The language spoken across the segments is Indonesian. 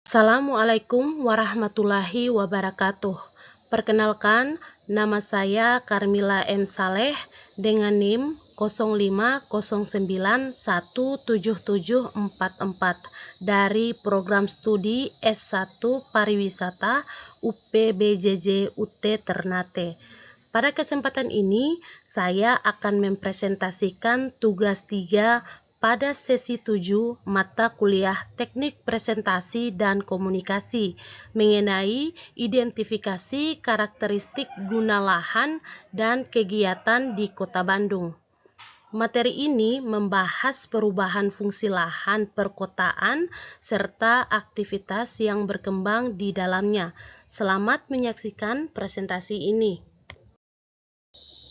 Assalamualaikum warahmatullahi wabarakatuh. Perkenalkan, nama saya Karmila M. Saleh dengan NIM 0509177744 dari program studi S1 Pariwisata UPBJJ UT Ternate. Pada kesempatan ini, saya akan mempresentasikan tugas 3 pada sesi 7 mata kuliah Teknik Presentasi dan Komunikasi mengenai identifikasi karakteristik guna lahan dan kegiatan di Kota Bandung. Materi ini membahas perubahan fungsi lahan perkotaan serta aktivitas yang berkembang di dalamnya. Selamat menyaksikan presentasi ini.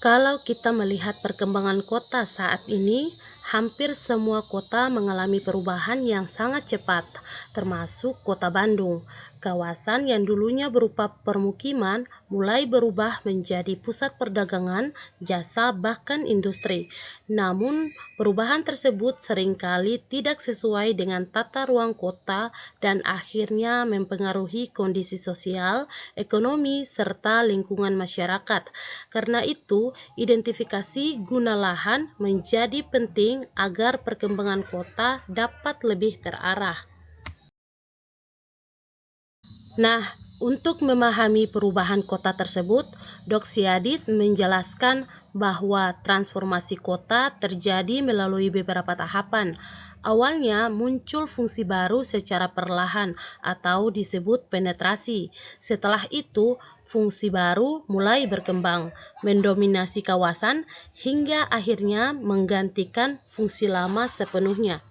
Kalau kita melihat perkembangan kota saat ini, hampir semua kota mengalami perubahan yang sangat cepat, termasuk Kota Bandung. Kawasan yang dulunya berupa permukiman mulai berubah menjadi pusat perdagangan, jasa, bahkan industri. Namun, perubahan tersebut seringkali tidak sesuai dengan tata ruang kota dan akhirnya mempengaruhi kondisi sosial, ekonomi, serta lingkungan masyarakat. Karena itu, identifikasi guna lahan menjadi penting agar perkembangan kota dapat lebih terarah. Nah, untuk memahami perubahan kota tersebut, Doxiadis menjelaskan bahwa transformasi kota terjadi melalui beberapa tahapan. Awalnya muncul fungsi baru secara perlahan atau disebut penetrasi. Setelah itu, fungsi baru mulai berkembang, mendominasi kawasan hingga akhirnya menggantikan fungsi lama sepenuhnya.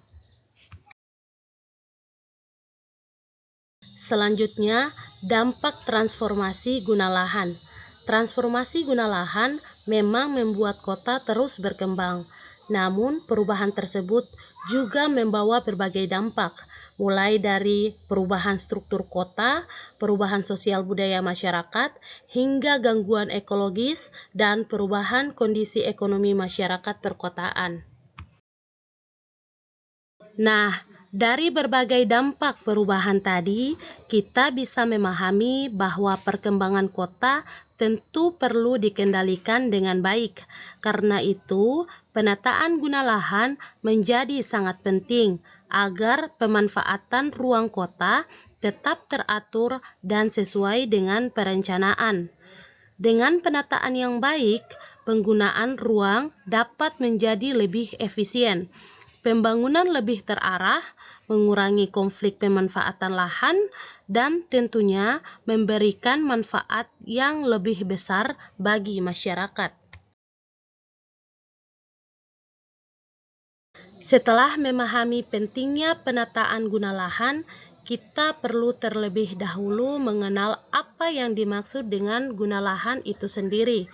Selanjutnya, dampak transformasi guna lahan. Transformasi guna lahan memang membuat kota terus berkembang. Namun, perubahan tersebut juga membawa berbagai dampak, mulai dari perubahan struktur kota, perubahan sosial budaya masyarakat, hingga gangguan ekologis dan perubahan kondisi ekonomi masyarakat perkotaan. Nah, dari berbagai dampak perubahan tadi, kita bisa memahami bahwa perkembangan kota tentu perlu dikendalikan dengan baik. Karena itu, penataan guna lahan menjadi sangat penting agar pemanfaatan ruang kota tetap teratur dan sesuai dengan perencanaan. Dengan penataan yang baik, penggunaan ruang dapat menjadi lebih efisien. Pembangunan lebih terarah, mengurangi konflik pemanfaatan lahan, dan tentunya memberikan manfaat yang lebih besar bagi masyarakat. Setelah memahami pentingnya penataan guna lahan, kita perlu terlebih dahulu mengenal apa yang dimaksud dengan guna lahan itu sendiri.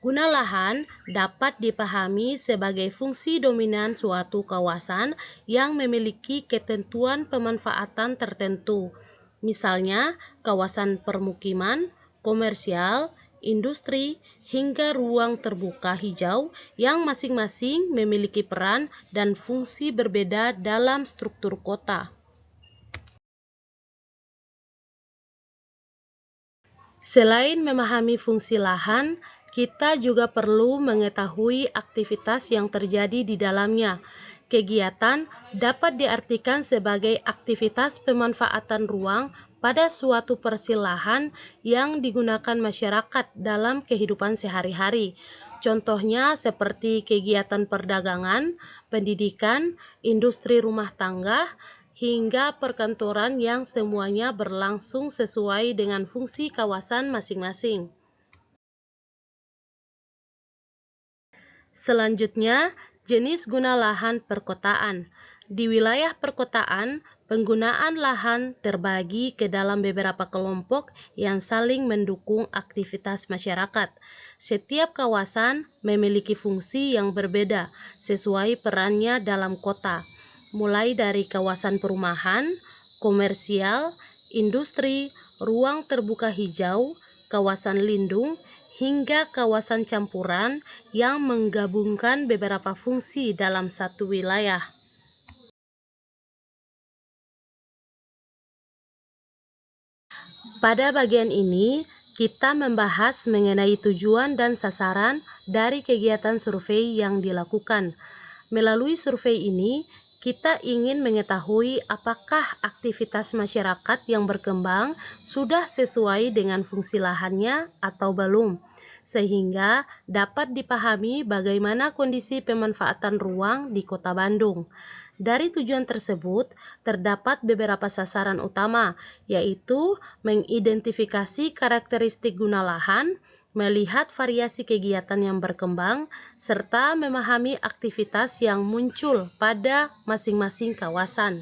Guna lahan dapat dipahami sebagai fungsi dominan suatu kawasan yang memiliki ketentuan pemanfaatan tertentu. Misalnya, kawasan permukiman, komersial, industri, hingga ruang terbuka hijau yang masing-masing memiliki peran dan fungsi berbeda dalam struktur kota. Selain memahami fungsi lahan, kita juga perlu mengetahui aktivitas yang terjadi di dalamnya. Kegiatan dapat diartikan sebagai aktivitas pemanfaatan ruang pada suatu parcel lahan yang digunakan masyarakat dalam kehidupan sehari-hari. Contohnya seperti kegiatan perdagangan, pendidikan, industri rumah tangga, hingga perkantoran yang semuanya berlangsung sesuai dengan fungsi kawasan masing-masing. Selanjutnya, jenis guna lahan perkotaan. Di wilayah perkotaan, penggunaan lahan terbagi ke dalam beberapa kelompok yang saling mendukung aktivitas masyarakat. Setiap kawasan memiliki fungsi yang berbeda sesuai perannya dalam kota, mulai dari kawasan perumahan, komersial, industri, ruang terbuka hijau, kawasan lindung, hingga kawasan campuran yang menggabungkan beberapa fungsi dalam satu wilayah. Pada bagian ini, kita membahas mengenai tujuan dan sasaran dari kegiatan survei yang dilakukan. Melalui survei ini, kita ingin mengetahui apakah aktivitas masyarakat yang berkembang sudah sesuai dengan fungsi lahannya atau belum, sehingga dapat dipahami bagaimana kondisi pemanfaatan ruang di Kota Bandung. Dari tujuan tersebut, terdapat beberapa sasaran utama, yaitu mengidentifikasi karakteristik guna lahan, melihat variasi kegiatan yang berkembang, serta memahami aktivitas yang muncul pada masing-masing kawasan.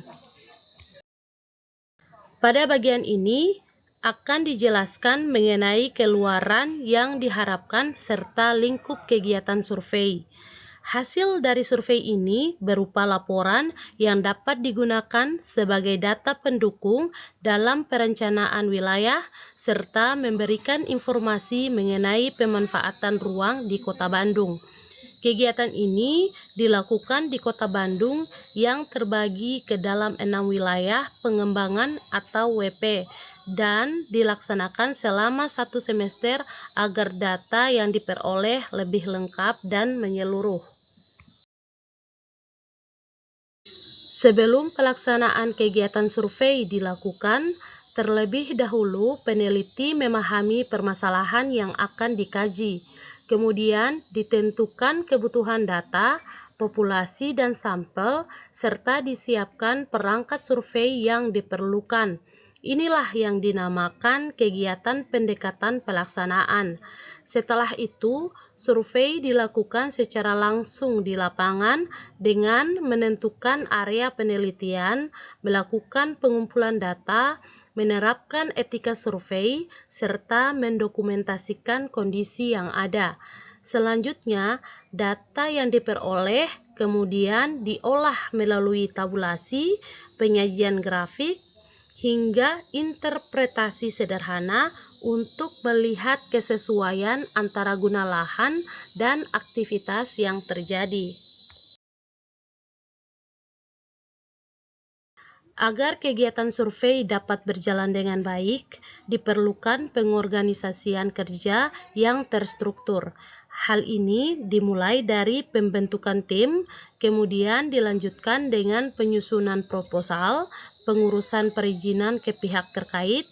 Pada bagian ini akan dijelaskan mengenai keluaran yang diharapkan serta lingkup kegiatan survei. Hasil dari survei ini berupa laporan yang dapat digunakan sebagai data pendukung dalam perencanaan wilayah serta memberikan informasi mengenai pemanfaatan ruang di Kota Bandung. Kegiatan ini dilakukan di Kota Bandung yang terbagi ke dalam 6 wilayah pengembangan atau WP dan dilaksanakan selama 1 semester agar data yang diperoleh lebih lengkap dan menyeluruh. Sebelum pelaksanaan kegiatan survei dilakukan, terlebih dahulu peneliti memahami permasalahan yang akan dikaji. Kemudian ditentukan kebutuhan data, populasi dan sampel, serta disiapkan perangkat survei yang diperlukan. Inilah yang dinamakan kegiatan pendekatan pelaksanaan. Setelah itu, survei dilakukan secara langsung di lapangan dengan menentukan area penelitian, melakukan pengumpulan data, menerapkan etika survei, serta mendokumentasikan kondisi yang ada. Selanjutnya, data yang diperoleh kemudian diolah melalui tabulasi, penyajian grafik, hingga interpretasi sederhana untuk melihat kesesuaian antara guna lahan dan aktivitas yang terjadi. Agar kegiatan survei dapat berjalan dengan baik, diperlukan pengorganisasian kerja yang terstruktur. Hal ini dimulai dari pembentukan tim, kemudian dilanjutkan dengan penyusunan proposal, pengurusan perizinan ke pihak terkait,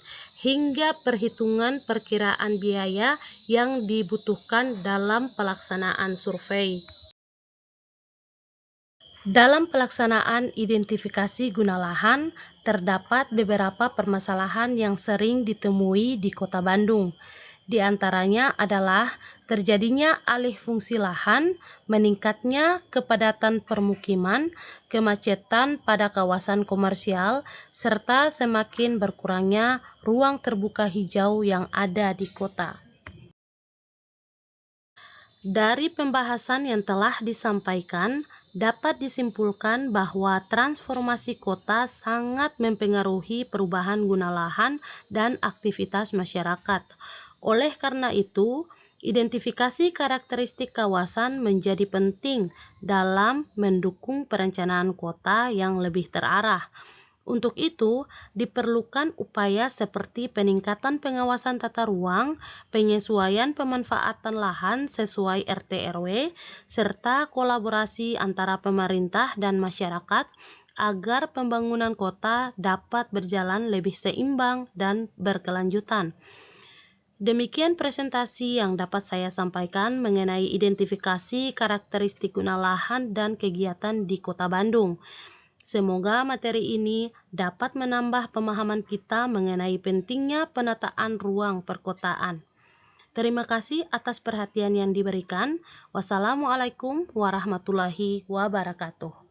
hingga perhitungan perkiraan biaya yang dibutuhkan dalam pelaksanaan survei. Dalam pelaksanaan identifikasi guna lahan, terdapat beberapa permasalahan yang sering ditemui di Kota Bandung. Di antaranya adalah terjadinya alih fungsi lahan, meningkatnya kepadatan permukiman, kemacetan pada kawasan komersial, serta semakin berkurangnya ruang terbuka hijau yang ada di kota. Dari pembahasan yang telah disampaikan, dapat disimpulkan bahwa transformasi kota sangat mempengaruhi perubahan guna lahan dan aktivitas masyarakat. Oleh karena itu, identifikasi karakteristik kawasan menjadi penting dalam mendukung perencanaan kota yang lebih terarah. Untuk itu, diperlukan upaya seperti peningkatan pengawasan tata ruang, penyesuaian pemanfaatan lahan sesuai RT/RW, serta kolaborasi antara pemerintah dan masyarakat agar pembangunan kota dapat berjalan lebih seimbang dan berkelanjutan. Demikian presentasi yang dapat saya sampaikan mengenai identifikasi karakteristik guna lahan dan kegiatan di Kota Bandung. Semoga materi ini dapat menambah pemahaman kita mengenai pentingnya penataan ruang perkotaan. Terima kasih atas perhatian yang diberikan. Wassalamualaikum warahmatullahi wabarakatuh.